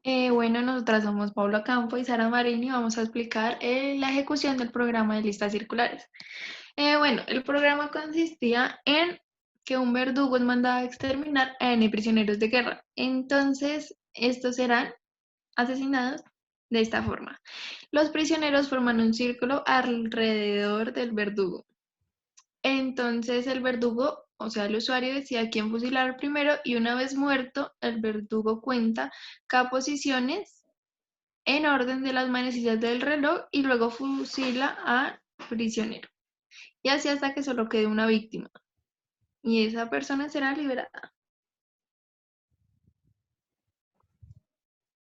Bueno, nosotras somos Paula Campo y Sara Marini y vamos a explicar la ejecución del programa de listas circulares. Bueno, el programa consistía en que un verdugo es mandado a exterminar a N prisioneros de guerra. Entonces, estos serán asesinados de esta forma. Los prisioneros forman un círculo alrededor del verdugo. Entonces el verdugo, o sea, el usuario decide a quién fusilar primero y una vez muerto, el verdugo cuenta cada posiciones en orden de las manecillas del reloj y luego fusila a prisionero. Y así hasta que solo quede una víctima. Y esa persona será liberada.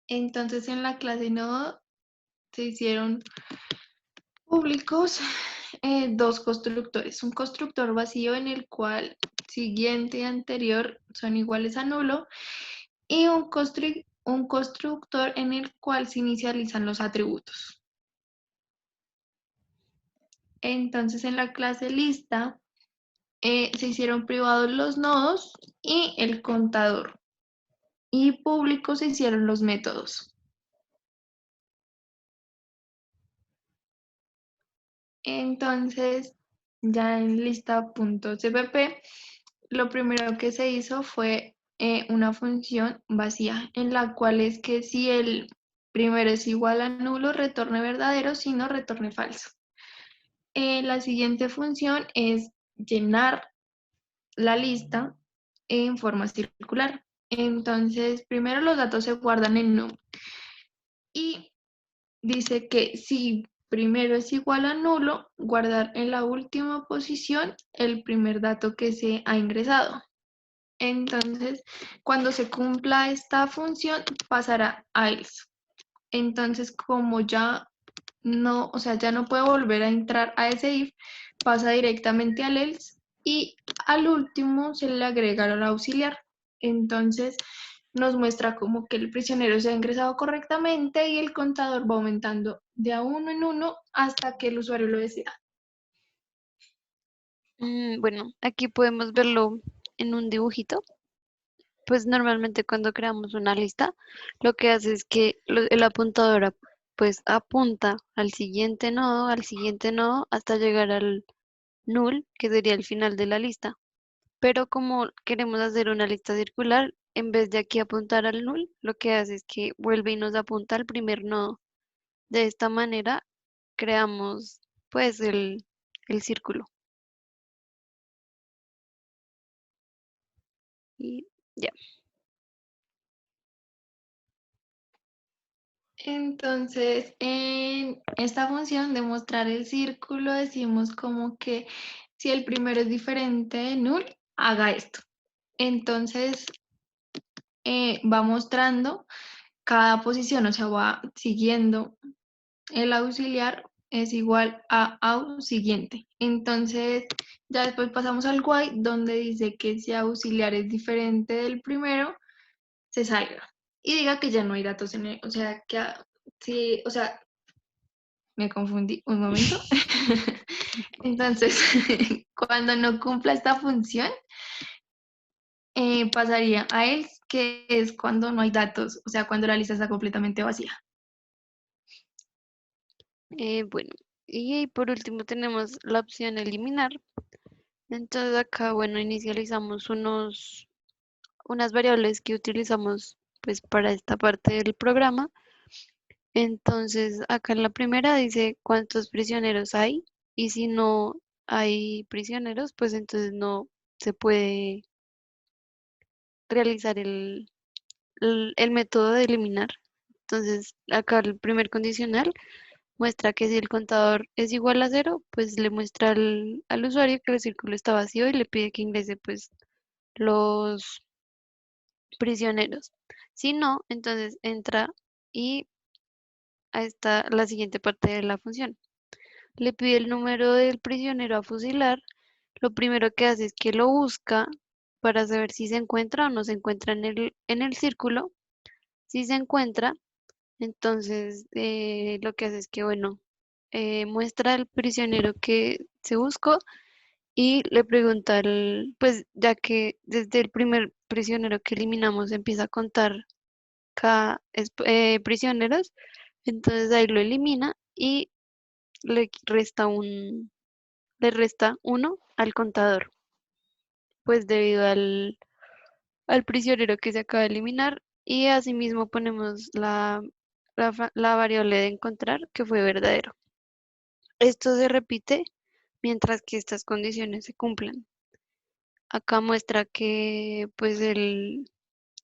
Entonces en la clase no se hicieron públicos dos constructores. Un constructor vacío en el cual siguiente y anterior son iguales a nulo y un constructor en el cual se inicializan los atributos. Entonces en la clase lista se hicieron privados los nodos y el contador. Y públicos se hicieron los métodos. Entonces, ya en lista.cpp, lo primero que se hizo fue una función vacía, en la cual es que si el primero es igual a nulo, retorne verdadero, si no, retorne falso. La siguiente función es llenar la lista en forma circular. Entonces, primero los datos se guardan en num y dice que si primero es igual a nulo, guardar en la última posición el primer dato que se ha ingresado. Entonces, cuando se cumpla esta función, pasará a else. Entonces, como ya no, o sea, ya no puede volver a entrar a ese if, pasa directamente al else y al último se le agrega el auxiliar. Entonces nos muestra como que el prisionero se ha ingresado correctamente y el contador va aumentando de a uno en uno hasta que el usuario lo decida. Bueno, aquí podemos verlo en un dibujito. Pues normalmente cuando creamos una lista, lo que hace es que el apuntador pues apunta al siguiente nodo, hasta llegar al null, que sería el final de la lista. Pero como queremos hacer una lista circular, en vez de aquí apuntar al null, lo que hace es que vuelve y nos apunta al primer nodo. De esta manera creamos pues el círculo. Y ya. Entonces, en esta función de mostrar el círculo, decimos como que si el primero es diferente de null, haga esto. Entonces, va mostrando cada posición, o sea, va siguiendo el auxiliar es igual a au siguiente. Entonces, ya después pasamos al while, donde dice que si auxiliar es diferente del primero, se salga. Y diga que ya no hay datos en él. O sea, que sí, o sea, me confundí un momento. Entonces, cuando no cumpla esta función, pasaría a else, que es cuando no hay datos, o sea, cuando la lista está completamente vacía. Bueno, y por último tenemos la opción eliminar. Entonces acá, bueno, inicializamos unas variables que utilizamos pues para esta parte del programa. Entonces acá en la primera dice cuántos prisioneros hay, y si no hay prisioneros, pues entonces no se puede realizar el método de eliminar. Entonces acá el primer condicional muestra que si el contador es igual a cero, pues le muestra al usuario que el círculo está vacío y le pide que ingrese pues los prisioneros. Si no, entonces entra y ahí está la siguiente parte de la función. Le pide el número del prisionero a fusilar. Lo primero que hace es que lo busca para saber si se encuentra o no se encuentra en el círculo. Si se encuentra, entonces lo que hace es que, bueno, muestra al prisionero que se buscó y le pregunta, pues ya que desde el primer prisionero que eliminamos empieza a contar prisioneros, entonces ahí lo elimina y le resta uno al contador, pues debido al prisionero que se acaba de eliminar y asimismo ponemos la variable de encontrar que fue verdadero. Esto se repite mientras que estas condiciones se cumplan. Acá muestra que pues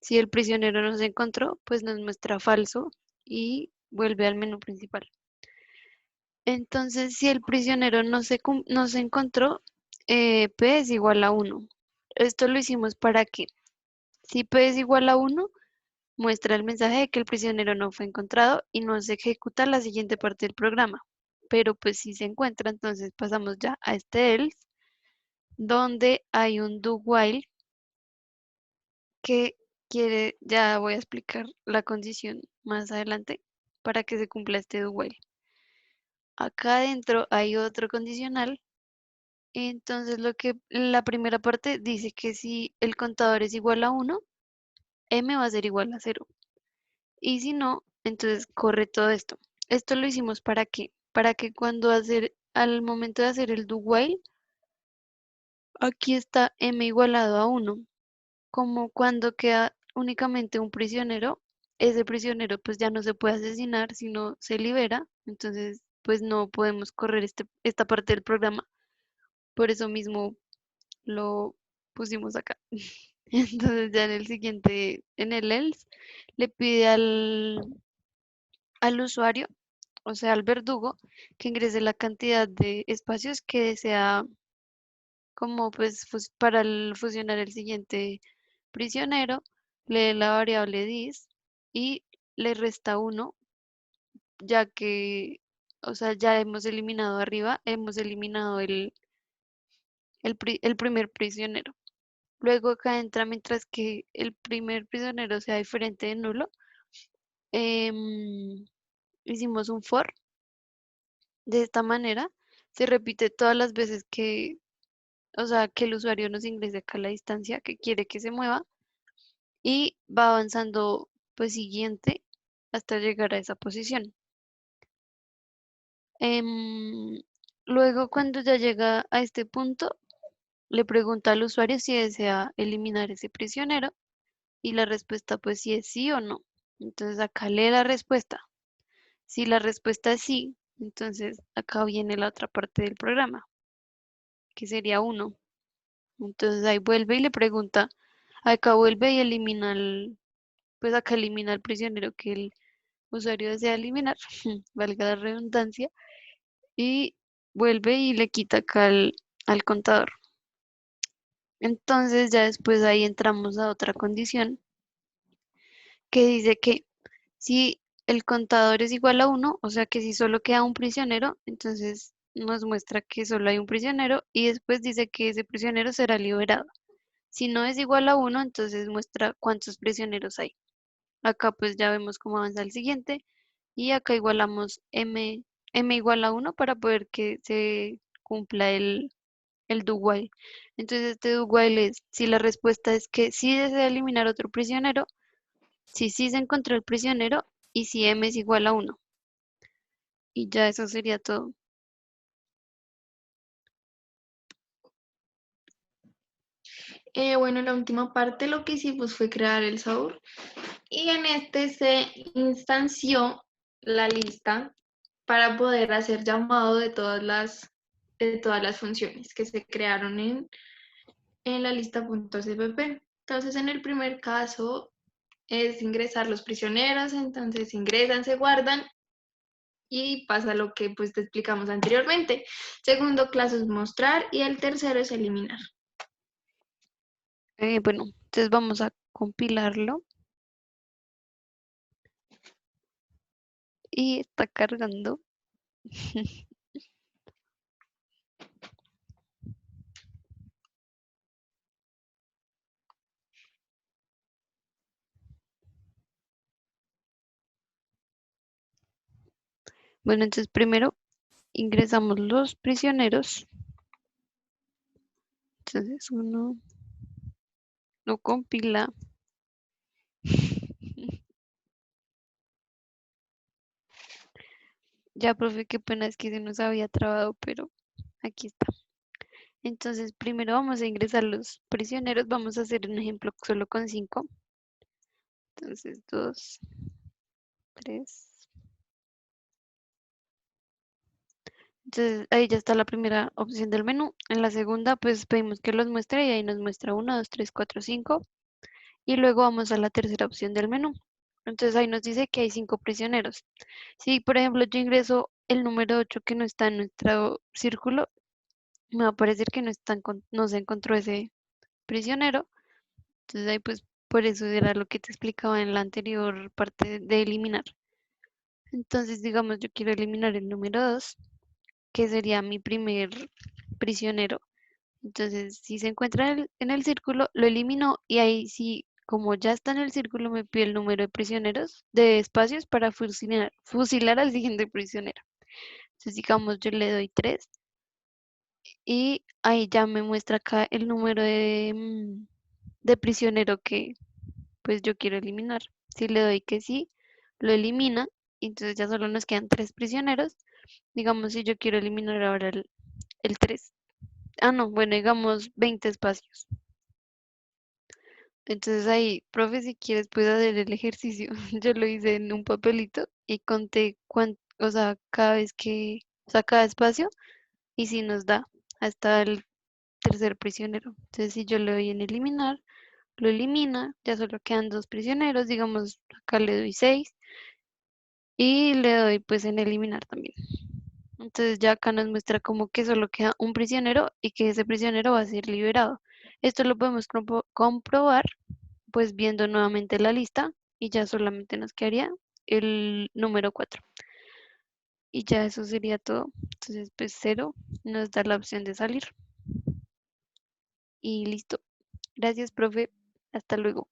si el prisionero no se encontró, pues nos muestra falso y vuelve al menú principal. Entonces, si el prisionero no se encontró, P es igual a 1. Esto lo hicimos para que, si P es igual a 1, muestra el mensaje de que el prisionero no fue encontrado y no se ejecuta la siguiente parte del programa. Pero pues si se encuentra, entonces pasamos ya a este else, donde hay un do while que ya voy a explicar la condición más adelante para que se cumpla este do while. Acá adentro hay otro condicional. Entonces la primera parte dice que si el contador es igual a 1, m va a ser igual a 0. Y si no, entonces corre todo esto. Esto lo hicimos para qué? Para que al momento de hacer el do while, aquí está m igualado a 1. Como cuando queda únicamente un prisionero, ese prisionero pues ya no se puede asesinar, sino se libera. Entonces pues no podemos correr esta parte del programa. Por eso mismo lo pusimos acá. Entonces ya en el siguiente, en el else, le pide al usuario, o sea, al verdugo, que ingrese la cantidad de espacios que desea como pues para fusionar el siguiente prisionero, lee la variable dis y le resta 1, ya que, o sea, ya hemos eliminado arriba, hemos eliminado el primer prisionero. Luego acá entra, mientras que el primer prisionero sea diferente de nulo, hicimos un for. De esta manera se repite todas las veces o sea, que el usuario nos ingrese acá a la distancia que quiere que se mueva y va avanzando pues siguiente hasta llegar a esa posición. Em, Luego cuando ya llega a este punto, le pregunta al usuario si desea eliminar ese prisionero y la respuesta pues si es sí o no. Entonces acá lee la respuesta. Si la respuesta es sí, entonces acá viene la otra parte del programa, que sería 1. Entonces ahí vuelve y le pregunta, acá vuelve y elimina pues acá elimina al prisionero que el usuario desea eliminar, valga la redundancia, y vuelve y le quita acá al contador. Entonces ya después ahí entramos a otra condición que dice que si el contador es igual a 1, o sea que si solo queda un prisionero, entonces nos muestra que solo hay un prisionero y después dice que ese prisionero será liberado. Si no es igual a 1, entonces muestra cuántos prisioneros hay. Acá pues ya vemos cómo avanza el siguiente y acá igualamos m igual a 1 para poder que se cumpla el do while. Entonces este do while es si la respuesta es que sí desea eliminar otro prisionero, si sí se encontró el prisionero y si m es igual a 1. Y ya eso sería todo. Bueno, la última parte lo que hicimos fue crear el SOUR y en este se instanció la lista para poder hacer llamado de todas las funciones que se crearon en la lista.cpp. Entonces, en el primer caso es ingresar los prisioneros, entonces ingresan, se guardan y pasa lo que pues te explicamos anteriormente. Segundo caso es mostrar y el tercero es eliminar. Bueno, entonces vamos a compilarlo y está cargando. Bueno, entonces primero ingresamos los prisioneros. Entonces uno lo compila. Ya, profe, qué pena es que se nos había trabado, pero aquí está. Entonces, primero vamos a ingresar los prisioneros. Vamos a hacer un ejemplo solo con 5. Entonces, 2, 3. Entonces, ahí ya está la primera opción del menú. En la segunda, pues pedimos que los muestre y ahí nos muestra 1, 2, 3, 4, 5. Y luego vamos a la tercera opción del menú. Entonces, ahí nos dice que hay 5 prisioneros. Si, por ejemplo, yo ingreso el número 8 que no está en nuestro círculo, me va a parecer que no se encontró ese prisionero. Entonces, ahí pues por eso era lo que te explicaba en la anterior parte de eliminar. Entonces, digamos, yo quiero eliminar el número 2, que sería mi primer prisionero. Entonces, si se encuentra en el círculo, lo elimino y ahí sí, como ya está en el círculo, me pide el número de prisioneros, de espacios para fusilar al siguiente prisionero. Entonces, digamos, yo le doy 3 y ahí ya me muestra acá el número de prisionero que pues yo quiero eliminar. Si le doy que sí, lo elimina y entonces ya solo nos quedan 3 prisioneros. Digamos, si yo quiero eliminar ahora el 3. Ah, no, bueno, digamos 20 espacios. Entonces ahí, profe, si quieres puedes hacer el ejercicio. Yo lo hice en un papelito y conté o sea, cada vez que, o sea, cada espacio y si nos da hasta el tercer prisionero. Entonces si yo le doy en eliminar, lo elimina, ya solo quedan 2 prisioneros, digamos, acá le doy 6 y le doy pues en eliminar también. Entonces ya acá nos muestra como que solo queda un prisionero y que ese prisionero va a ser liberado. Esto lo podemos comprobar pues viendo nuevamente la lista y ya solamente nos quedaría el número 4. Y ya eso sería todo. Entonces pues 0 nos da la opción de salir y listo. Gracias, profe. Hasta luego.